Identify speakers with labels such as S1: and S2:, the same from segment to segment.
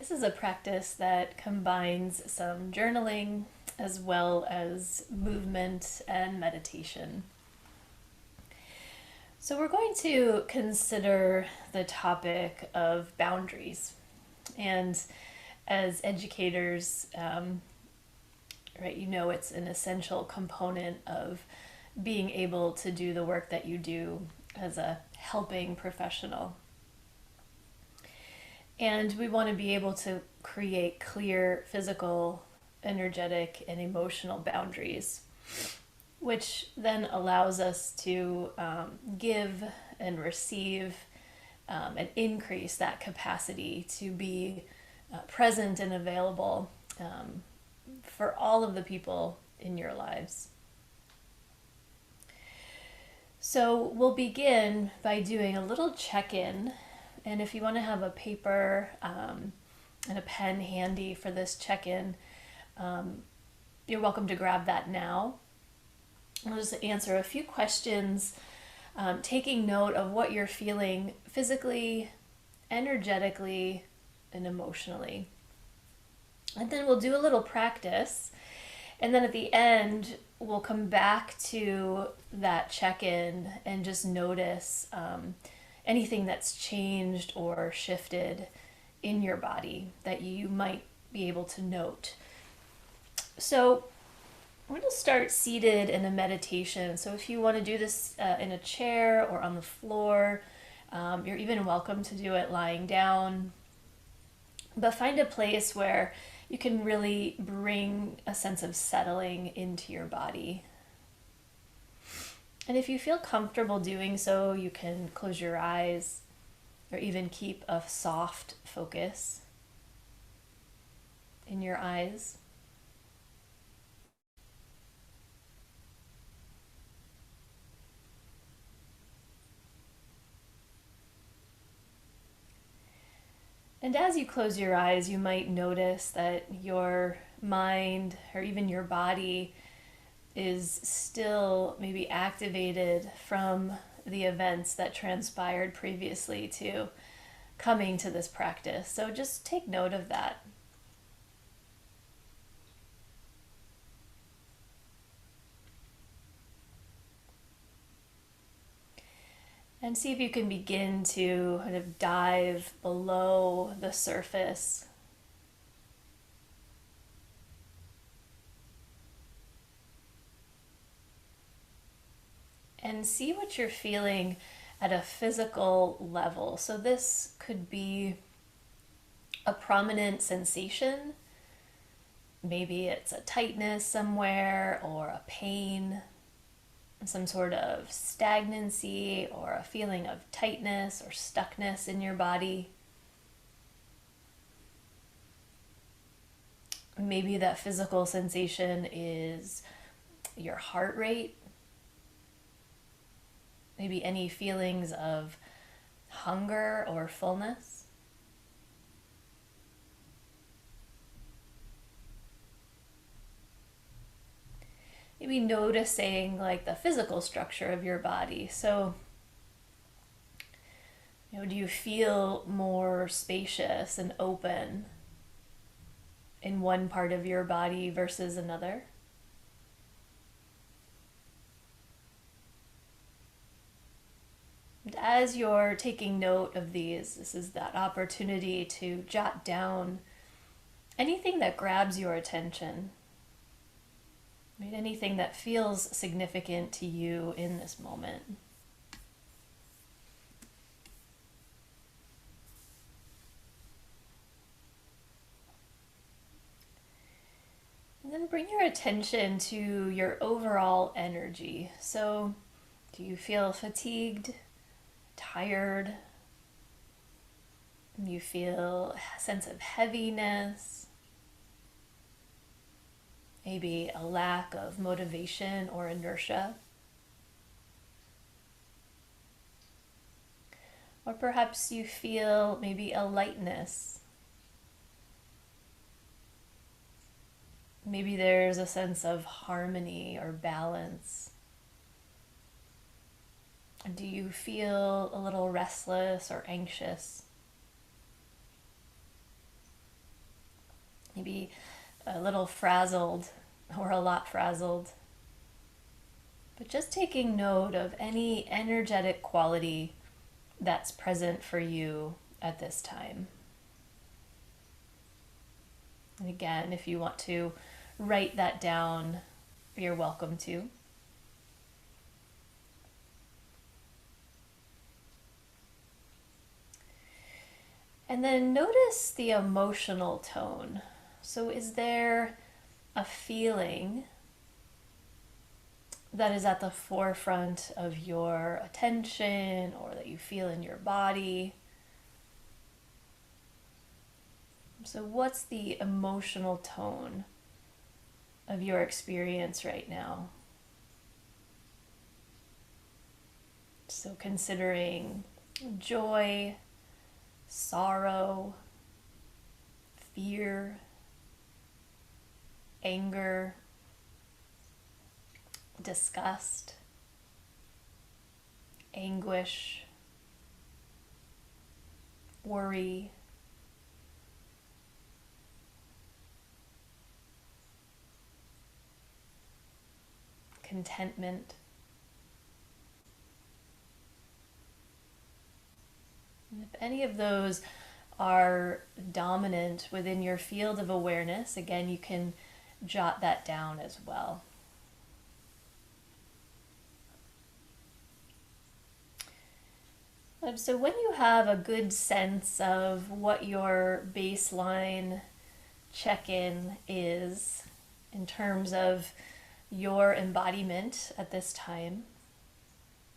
S1: This is a practice that combines some journaling as well as movement and meditation. So, we're going to consider the topic of boundaries. And as educators, right, it's an essential component of being able to do the work that you do as a helping professional. And we want to be able to create clear physical, energetic, and emotional boundaries, which then allows us to give and receive and increase that capacity to be present and available for all of the people in your lives. So we'll begin by doing a little check-in, and if you want to have a paper and a pen handy for this check-in, you're welcome to grab that now. I'll just answer a few questions, taking note of what you're feeling physically, energetically, and emotionally. And then we'll do a little practice, and then at the end, we'll come back to that check-in and just notice anything that's changed or shifted in your body that you might be able to note. So we're going to start seated in a meditation. So if you want to do this in a chair or on the floor, you're even welcome to do it lying down. But find a place where you can really bring a sense of settling into your body. And if you feel comfortable doing so, you can close your eyes or even keep a soft focus in your eyes. And as you close your eyes, you might notice that your mind or even your body is still maybe activated from the events that transpired previously to coming to this practice. So just take note of that. And see if you can begin to kind of dive below the surface. And see what you're feeling at a physical level. So this could be a prominent sensation. Maybe it's a tightness somewhere or a pain, some sort of stagnancy or a feeling of tightness or stuckness in your body. Maybe that physical sensation is your heart rate. Maybe any feelings of hunger or fullness. Maybe noticing like the physical structure of your body. So, do you feel more spacious and open in one part of your body versus another? And as you're taking note of these, this is that opportunity to jot down anything that grabs your attention, right? Anything that feels significant to you in this moment. And then bring your attention to your overall energy. So, do you feel fatigued, tired? You feel a sense of heaviness, maybe a lack of motivation or inertia. Or perhaps you feel maybe a lightness. Maybe there's a sense of harmony or balance. Do you feel a little restless or anxious? maybe a little frazzled or a lot frazzled. But just taking note of any energetic quality that's present for you at this time. And again, if you want to write that down, you're welcome to. And then notice the emotional tone. So is there a feeling that is at the forefront of your attention or that you feel in your body? So what's the emotional tone of your experience right now? So considering joy, sorrow, fear, anger, disgust, anguish, worry, contentment. And if any of those are dominant within your field of awareness, again, you can jot that down as well. So when you have a good sense of what your baseline check-in is in terms of your embodiment at this time,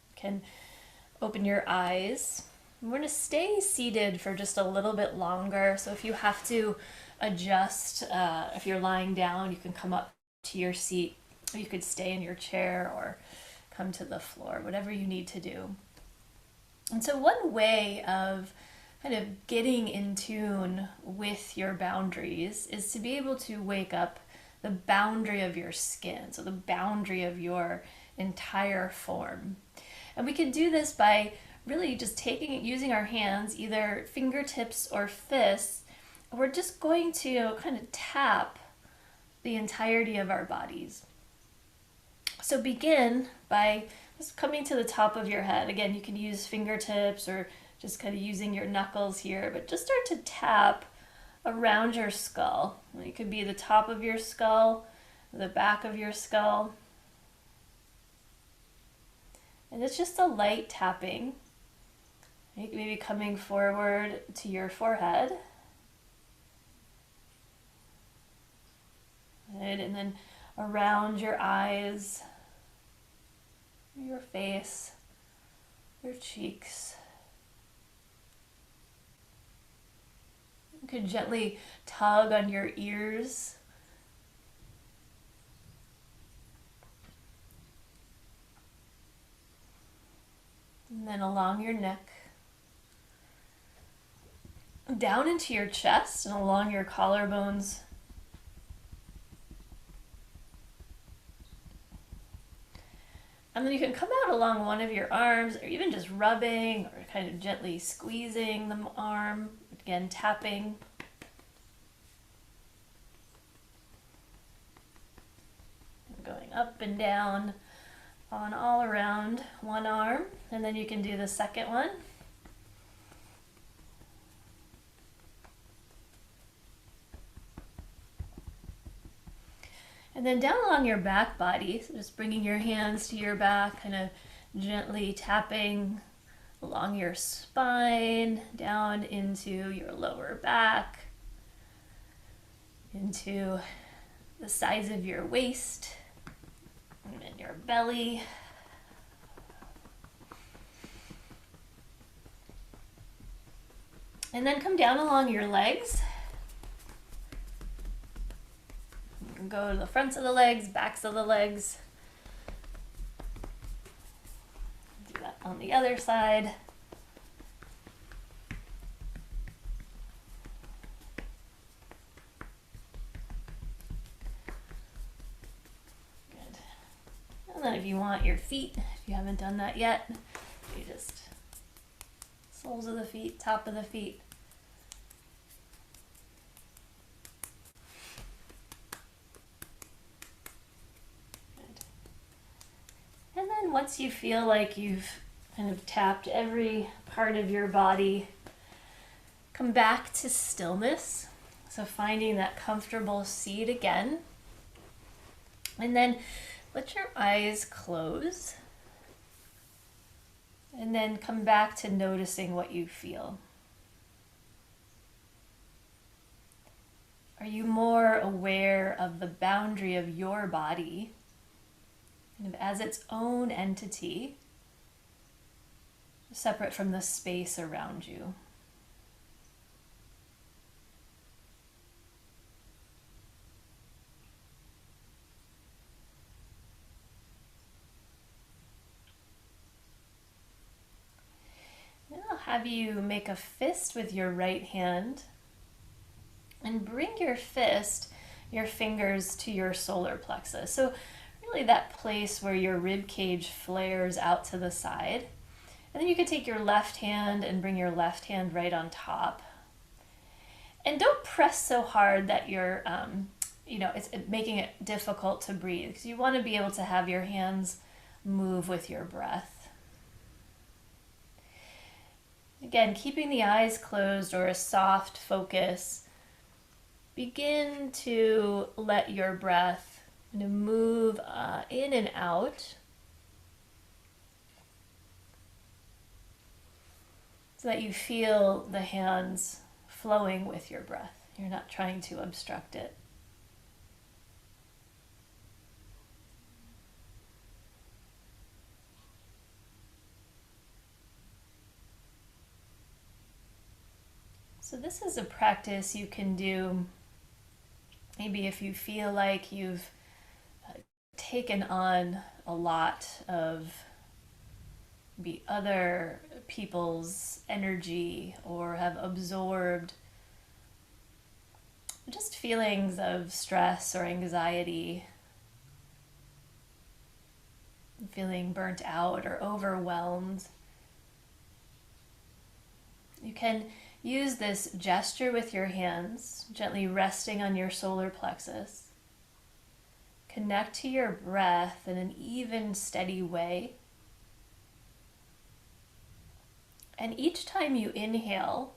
S1: you can open your eyes. We're going to stay seated for just a little bit longer. So if you have to adjust, if you're lying down, you can come up to your seat, or you could stay in your chair or come to the floor, whatever you need to do. And so one way of kind of getting in tune with your boundaries is to be able to wake up the boundary of your skin, so the boundary of your entire form. And we can do this by really just using our hands, either fingertips or fists. We're just going to kind of tap the entirety of our bodies. So begin by just coming to the top of your head. Again, you can use fingertips or just kind of using your knuckles here, but just start to tap around your skull. It could be the top of your skull, the back of your skull. And it's just a light tapping. Maybe coming forward to your forehead. Right, and then around your eyes, your face, your cheeks. You could gently tug on your ears. And then along your neck, down into your chest and along your collarbones. And then you can come out along one of your arms, or even just rubbing or kind of gently squeezing the arm, again tapping. And going up and down on all around one arm, and then you can do the second one. And then down along your back body, so just bringing your hands to your back, kind of gently tapping along your spine, down into your lower back, into the sides of your waist, and then your belly. And then come down along your legs. Go to the fronts of the legs, backs of the legs. Do that on the other side. Good. And then if you want your feet, if you haven't done that yet, you just soles of the feet, top of the feet. once you feel like you've kind of tapped every part of your body, come back to stillness. So finding that comfortable seat again. And then let your eyes close. And then come back to noticing what you feel. Are you more aware of the boundary of your body kind of as its own entity, separate from the space around you? Then I'll have you make a fist with your right hand and bring your fist, your fingers to your solar plexus. So really that place where your rib cage flares out to the side. And then you can take your left hand and bring your left hand right on top. And don't press so hard that you're, it's making it difficult to breathe, because you want to be able to have your hands move with your breath. Again, keeping the eyes closed or a soft focus, begin to let your breath move in and out so that you feel the hands flowing with your breath. You're not trying to obstruct it. So this is a practice you can do maybe if you feel like you've taken on a lot of maybe other people's energy or have absorbed just feelings of stress or anxiety, feeling burnt out or overwhelmed. You can use this gesture with your hands, gently resting on your solar plexus. Connect to your breath in an even, steady way. And each time you inhale,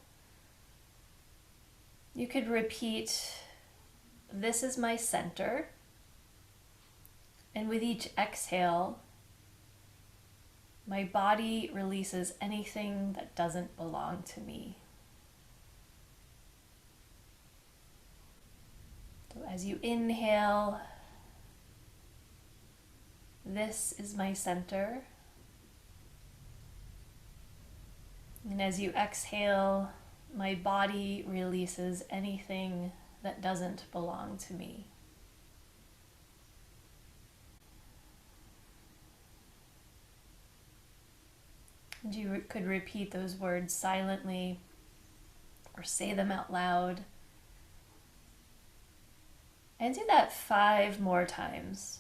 S1: you could repeat, "This is my center." And with each exhale, "My body releases anything that doesn't belong to me." So as you inhale, "This is my center." And as you exhale, "My body releases anything that doesn't belong to me." And you could repeat those words silently or say them out loud. And do that 5 more times.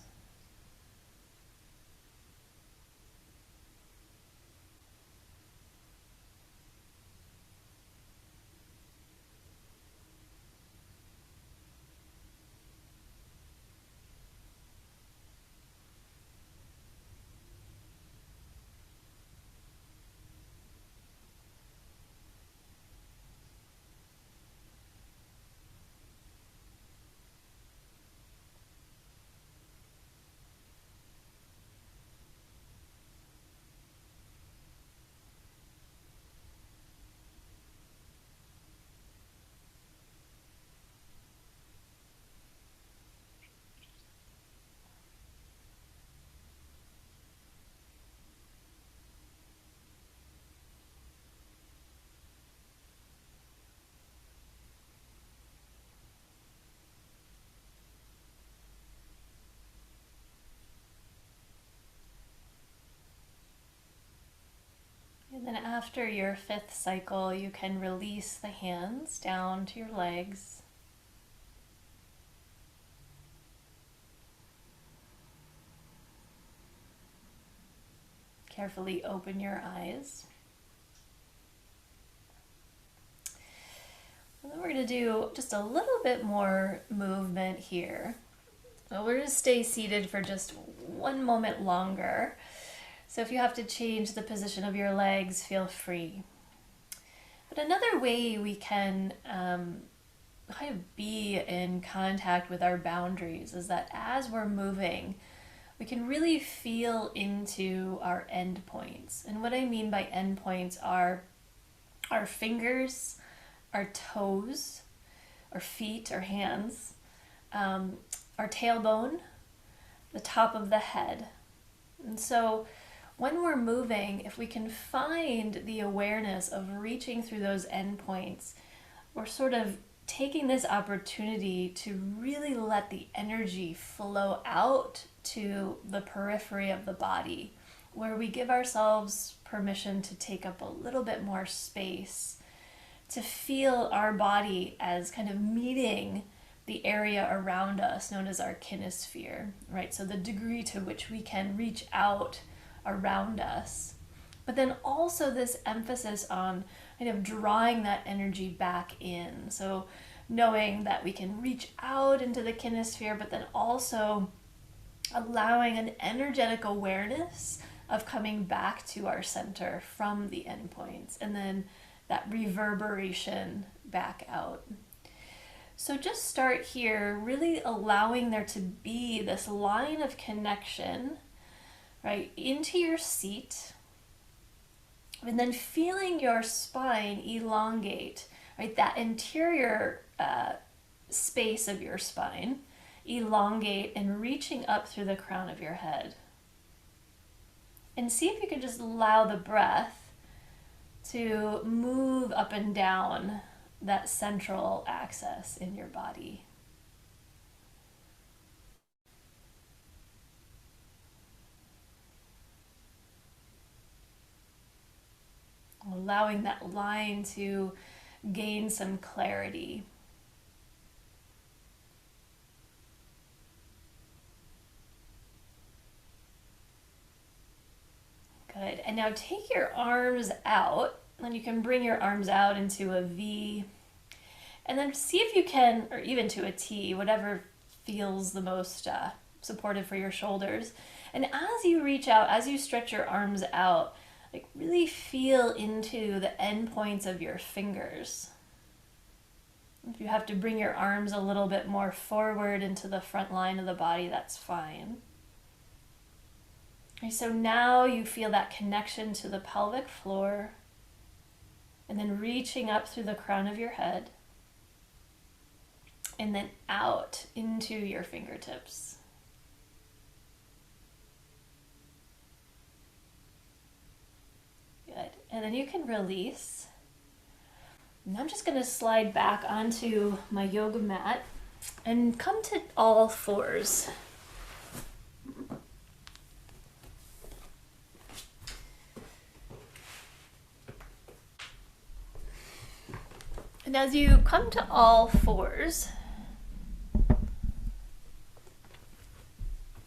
S1: And then after your 5th cycle, you can release the hands down to your legs. Carefully open your eyes. And then we're going to do just a little bit more movement here. So we're going to stay seated for just one moment longer. So if you have to change the position of your legs, feel free. But another way we can kind of be in contact with our boundaries is that as we're moving, we can really feel into our endpoints. And what I mean by endpoints are our fingers, our toes, our feet, our hands, our tailbone, the top of the head. And so when we're moving, if we can find the awareness of reaching through those endpoints, we're sort of taking this opportunity to really let the energy flow out to the periphery of the body, where we give ourselves permission to take up a little bit more space, to feel our body as kind of meeting the area around us known as our kinesphere, right? So the degree to which we can reach out around us. But then also this emphasis on kind of drawing that energy back in. So knowing that we can reach out into the kinesphere, but then also allowing an energetic awareness of coming back to our center from the endpoints, and then that reverberation back out. So just start here, really allowing there to be this line of connection, right, into your seat, and then feeling your spine elongate, right, that interior space of your spine elongate and reaching up through the crown of your head. And see if you can just allow the breath to move up and down that central axis in your body. Allowing that line to gain some clarity. Good. And now take your arms out, and you can bring your arms out into a V, and then see if you can, or even to a T, whatever feels the most supportive for your shoulders. And as you reach out, as you stretch your arms out, like really feel into the end points of your fingers. If you have to bring your arms a little bit more forward into the front line of the body, that's fine. Okay, so now you feel that connection to the pelvic floor, and then reaching up through the crown of your head, and then out into your fingertips. Good. And then you can release. And I'm just going to slide back onto my yoga mat and come to all fours. And as you come to all fours,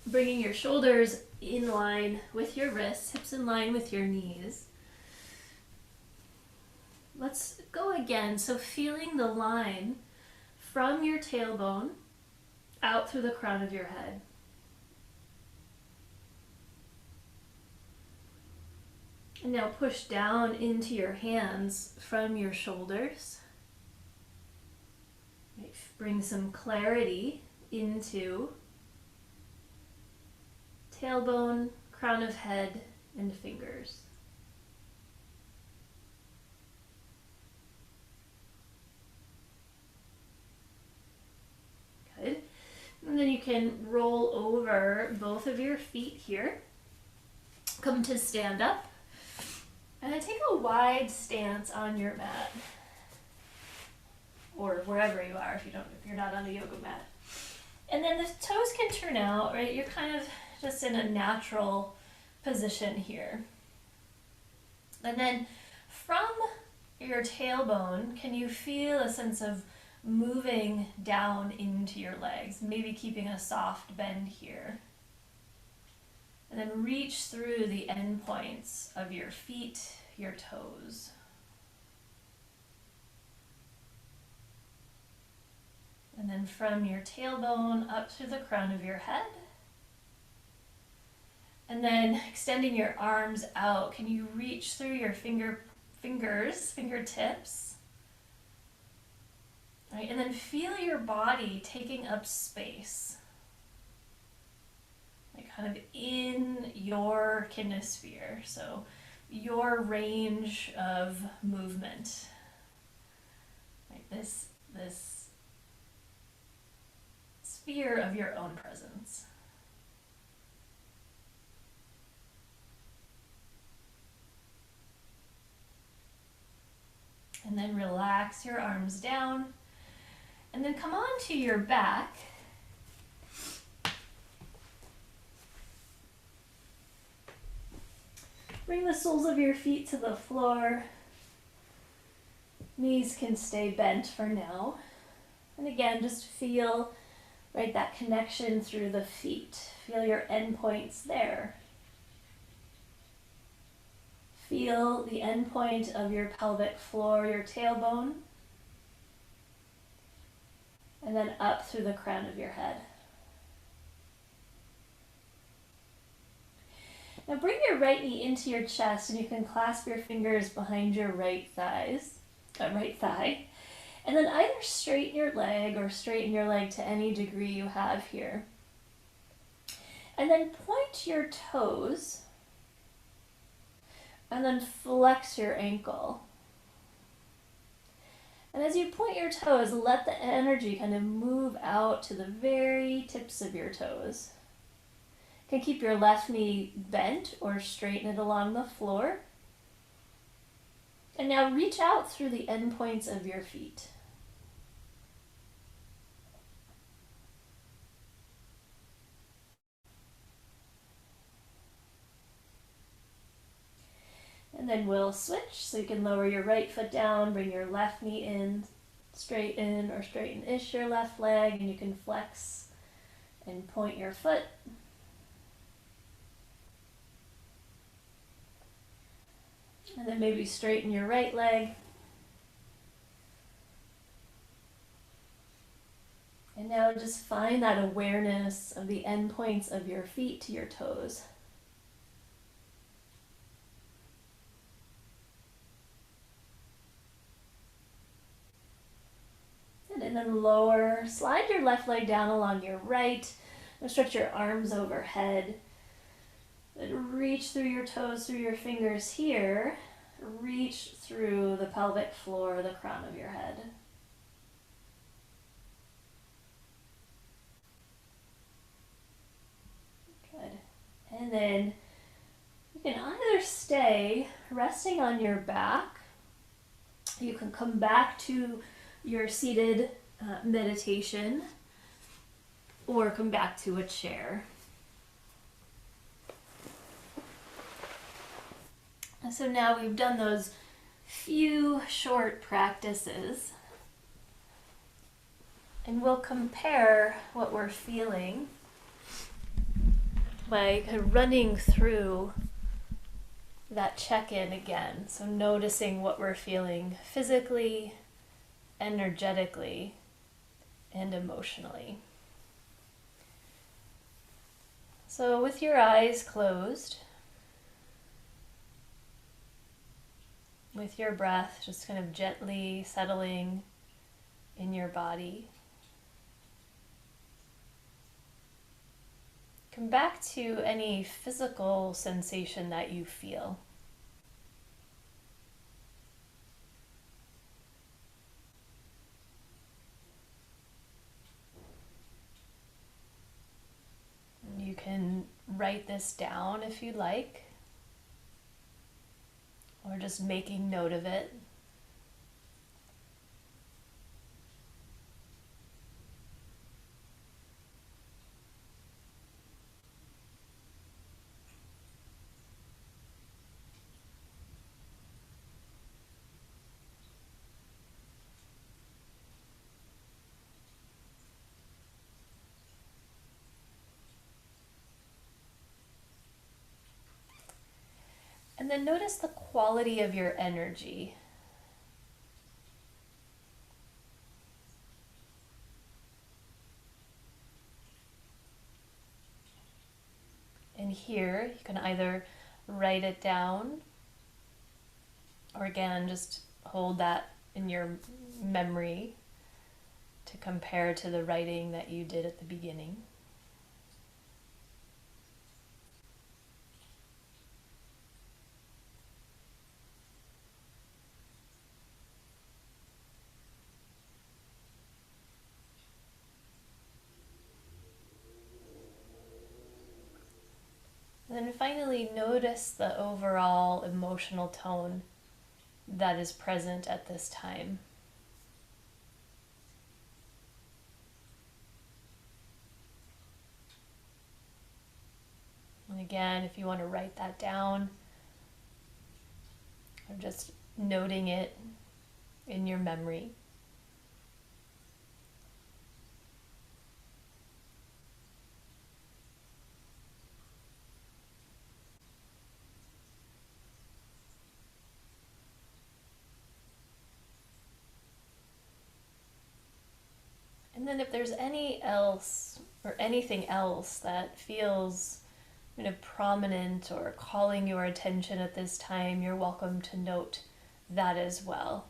S1: bringing your shoulders in line with your wrists, hips in line with your knees. Let's go again. So feeling the line from your tailbone out through the crown of your head. And now push down into your hands from your shoulders. Bring some clarity into tailbone, crown of head, and fingers. Good. And then you can roll over both of your feet here. Come to stand up. And then take a wide stance on your mat, or wherever you are if you're not on a yoga mat. And then the toes can turn out, right? You're kind of just in a natural position here. And then from your tailbone, can you feel a sense of moving down into your legs, maybe keeping a soft bend here? And then reach through the end points of your feet, your toes. And then from your tailbone up through the crown of your head. And then extending your arms out, can you reach through your fingertips? Right, and then feel your body taking up space. Like kind of in your kinesphere, so your range of movement. Right, this sphere of your own presence. And then relax your arms down. And then come onto your back. Bring the soles of your feet to the floor. Knees can stay bent for now. And again, just feel, right, that connection through the feet. Feel your endpoints there. Feel the endpoint of your pelvic floor, your tailbone. And then up through the crown of your head. Now bring your right knee into your chest, and you can clasp your fingers behind your right thigh. And then either straighten your leg or straighten your leg to any degree you have here. And then point your toes, and then flex your ankle. And as you point your toes, let the energy kind of move out to the very tips of your toes. You can keep your left knee bent or straighten it along the floor. And now reach out through the end points of your feet. And then we'll switch, so you can lower your right foot down, bring your left knee in, straighten or straighten-ish your left leg, and you can flex and point your foot. And then maybe straighten your right leg. And now just find that awareness of the end points of your feet to your toes. And then lower, slide your left leg down along your right. And stretch your arms overhead. Then reach through your toes, through your fingers here. Reach through the pelvic floor, the crown of your head. Good. And then you can either stay resting on your back. You can come back to your seated meditation, or come back to a chair. And so now we've done those few short practices, and we'll compare what we're feeling by kind of running through that check-in again. So noticing what we're feeling physically, energetically, and emotionally. So with your eyes closed, with your breath just kind of gently settling in your body, come back to any physical sensation that you feel. You can write this down if you'd like, or just making note of it. And then notice the quality of your energy. And here, you can either write it down or again, just hold that in your memory to compare to the writing that you did at the beginning. And then finally, notice the overall emotional tone that is present at this time. And again, if you want to write that down, or just noting it in your memory. And then if there's anything else that feels prominent or calling your attention at this time, you're welcome to note that as well.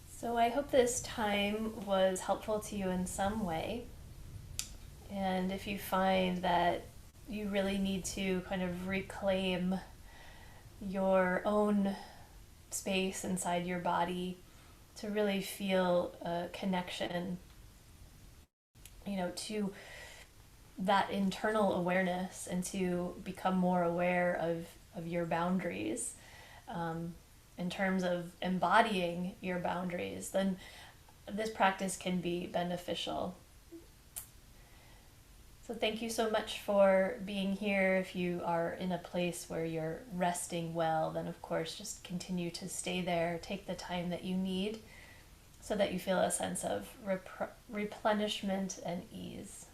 S1: So I hope this time was helpful to you in some way. And if you find that you really need to kind of reclaim your own space inside your body to really feel a connection, to that internal awareness and to become more aware of your boundaries, in terms of embodying your boundaries, then this practice can be beneficial. So thank you so much for being here. If you are in a place where you're resting well, then of course just continue to stay there. Take the time that you need so that you feel a sense of replenishment and ease.